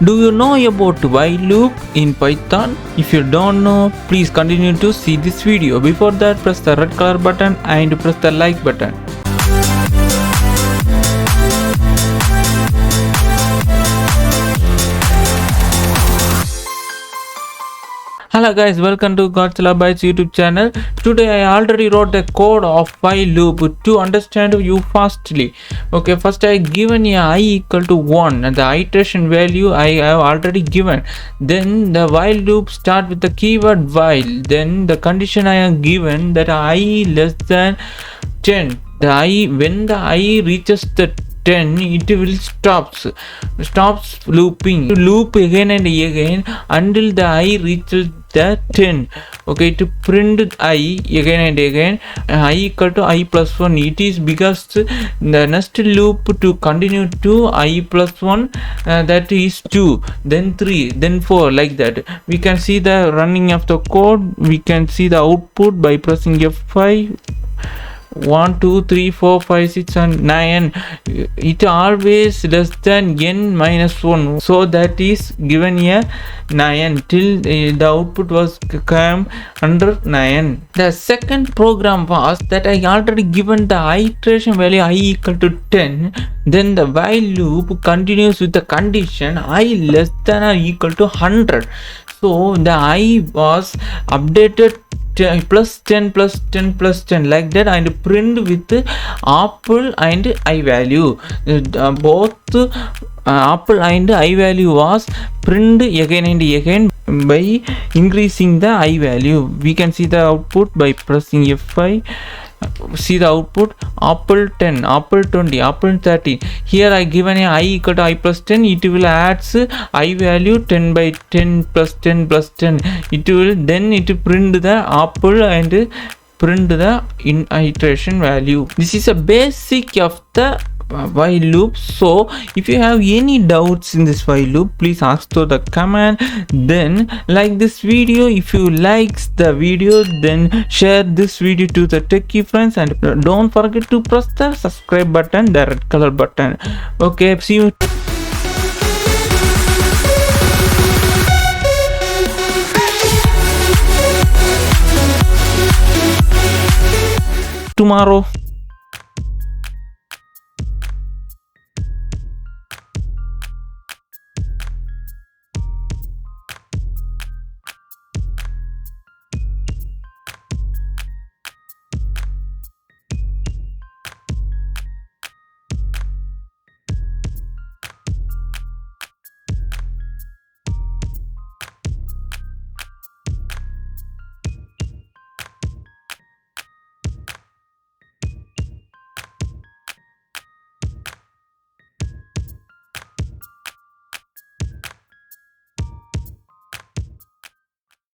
Do you know about while loop in Python? If you don't know, please continue to see this video. Before that, press the red color button and press the like button. Hello guys, welcome to Godzilla Bytes YouTube channel. Today I already wrote the code of while loop to understand you fastly. Okay, first I given a I equal to 1 and the iteration value I have already given. Then the while loop start with the keyword while. Then the condition I have given that I less than 10. When the I reaches the 10, it will stops looping, loop again and again until the I reaches the 10. Okay, to print I again and again, I equal to I plus 1. It is because the next loop to continue to I plus 1, that is 2, then 3, then 4, like that. We can see the running of the code. We can see the output by pressing F5. 1 2 3 4 5 6 and 9. It always less than n minus 1, so that is given a 9 till the output was come under 9. The second program was that I already given the iteration value I equal to 10. Then the while loop continues with the condition I less than or equal to 100. So the I was updated plus 10 plus 10 plus 10, like that, and print with apple and I value. Both apple and I value was print again and again by increasing the I value. We can see the output by pressing F5. See the output: apple 10, apple 20, apple 30. Here I given a I equal to I plus 10. It will adds I value 10 by 10 plus 10 plus 10. It will then print the apple and print the iteration value. This is a basic of the while loop. So if you have any doubts in this while loop, please ask to the comment. Then like this video. If you likes the video, then share this video to the techie friends, and don't forget to press the subscribe button, the red color button. Okay, see you tomorrow.